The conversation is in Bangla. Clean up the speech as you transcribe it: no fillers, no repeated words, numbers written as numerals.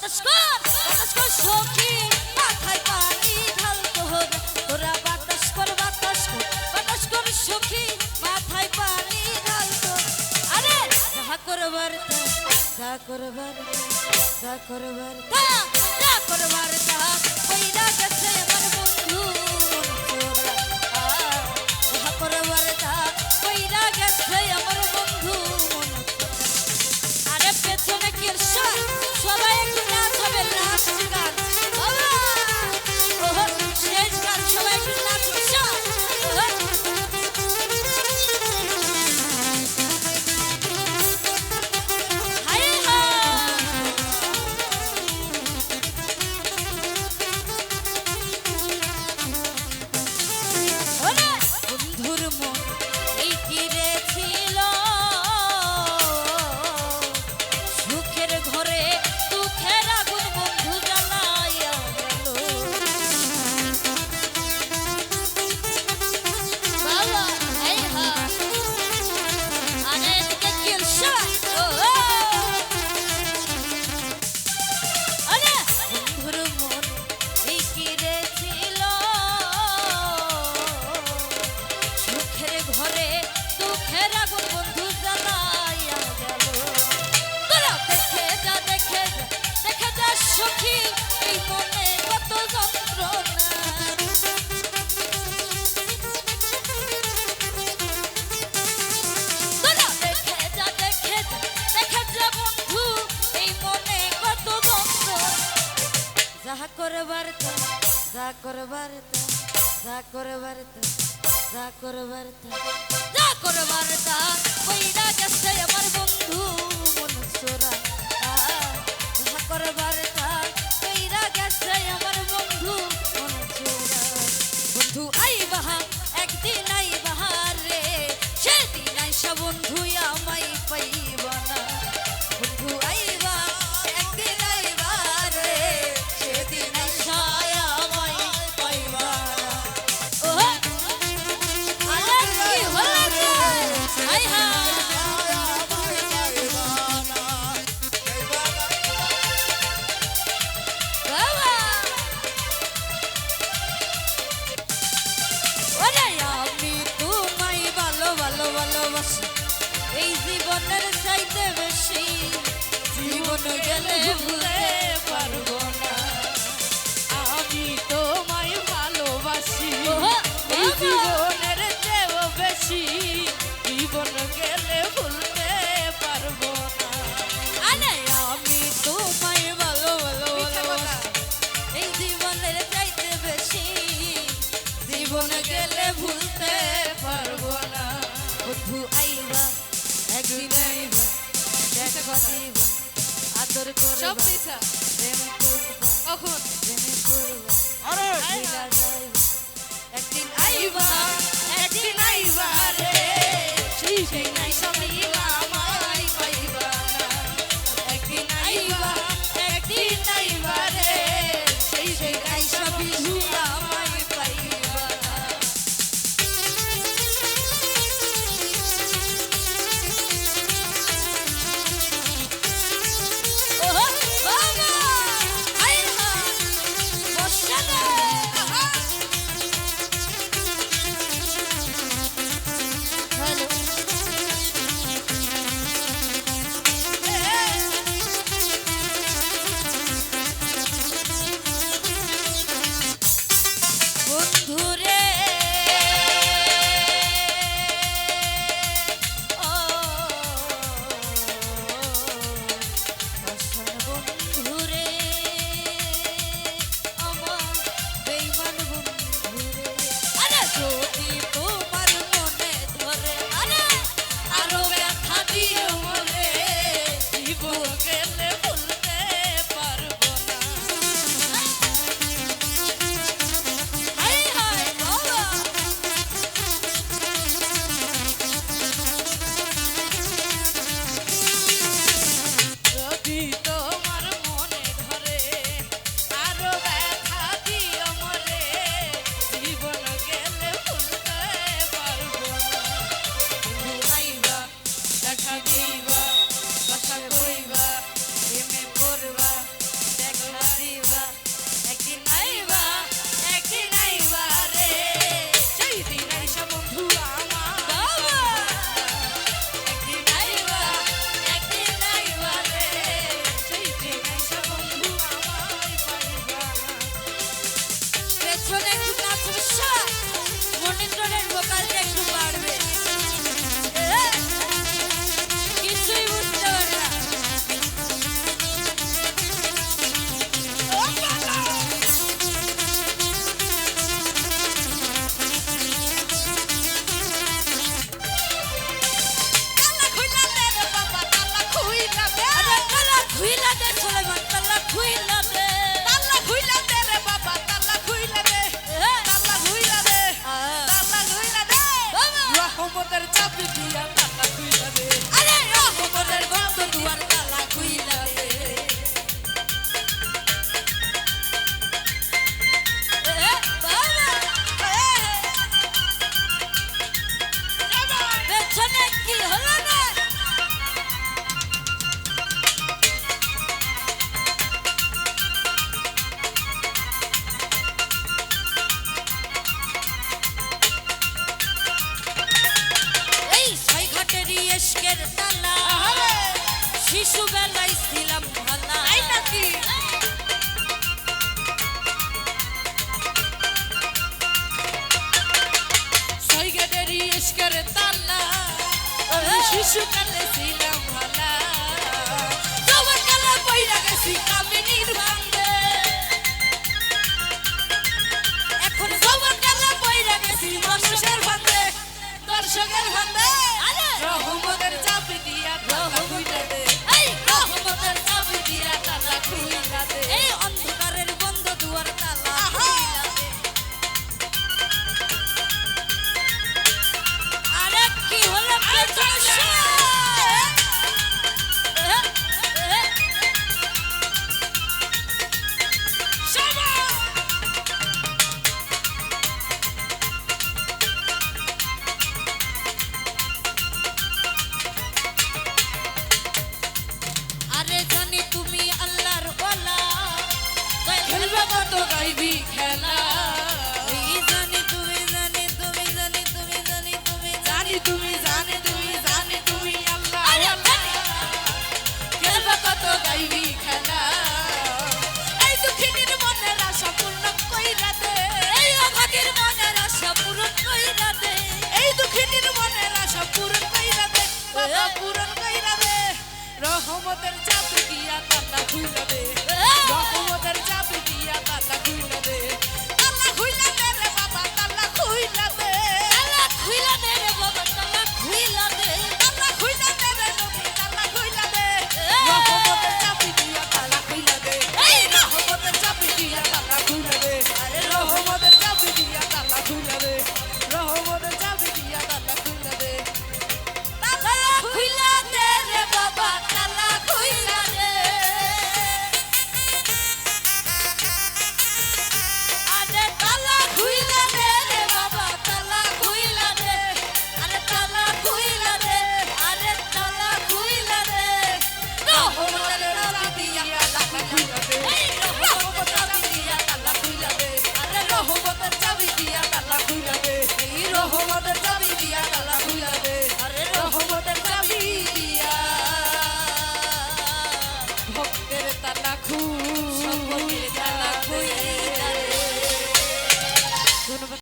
বাতাস কর সখী মাথায় পানি ঢাল তোরা বাতাস কর সখী মাথায় পানি ঢাল তো আরে যা করবার তা কইরা গেছে আমার বন্ধু যা করবার তা কইরা গেছে আমার বন্ধু আরে পেছনে কিরসা সবাই একটু নাচ হবে নাচ গান বাবা ওহ শেষ গান সবাই একটু নাচ সখী এই মনে কত যন্ত্রণা তোরা দেখে যা বন্ধু এই মনে কত যন্ত্রণা যা করবার তা কইরা গেছে আমার বন্ধু মনসুরা যা করবার তা কইরা গেছে আমার বন্ধু মনসুরা বন্ধু আইবা একদিন আইবা রে সেদিন আইসা বন্ধু আমায় পাইবা না বন্ধু আইবা একদিন আইবা রে সেদিন আইসা আমায় পাইবা না ওহ আরে কি হলো হাই হাই এই জীবনের চাইতে বেশি জীবন গেলে ভুলতে পারবো না আমি তোমায় ভালোবাসি এই জীবনের চেয়েও বেশি জীবন গেলে ভুলতে পারবো না আরে আমি তোমায় ভালোবাসি এই জীবনের চাইতে বেশি জীবন গেলে ভুলতে পারবো না বন্ধু আইবা একদিন আইবা দেখা দিবা আদর করবা প্রেম করবা কখন প্রেম করবা আরে একদিন আইবা রে সেই নাই সবই আমায় পাইবা না একদিন আইবা রে সেই নাই সবই আমায় পাইবা না শিশুকালে ছিলাম ভালা যৌবন কালে পইরা গেছি কামিনীর ফান্দে এখন যৌবন কালে পইরা গেছি মানুষের ফান্দে দর্শকের ফান্দে আরে রহমতের চাবি দিয়া তালা খুইলা দে এই রহমতের চাবি দিয়া তালা খুইলা দে এই অন্ধকারের বন্ধ দুয়ার তালা আহা! খুইলা দে। আরে কি হলো পেছনে? আরে জানি তুমি আল্লাহর ওয়ালা খেলবা কত গাইবি খেলা এই জানি তুমি জানি তুমি জানি তুমি জানি তুমি জানি তুমি জানে তুমি জানে তুমি আল্লাহ আরে জানি। খেলবা কত গাইবি খেলা এই দুঃখিনীর মনের আশা পূর্ণ কইরা দে এই অভাগীর মনের আশা পূরণ কইরা দে এই দুঃখিনীর মনের আশা পূরণ কইরা দে বাবা পূরণ কইরা দে রহমতের চাবি দিয়া তালা খুইলা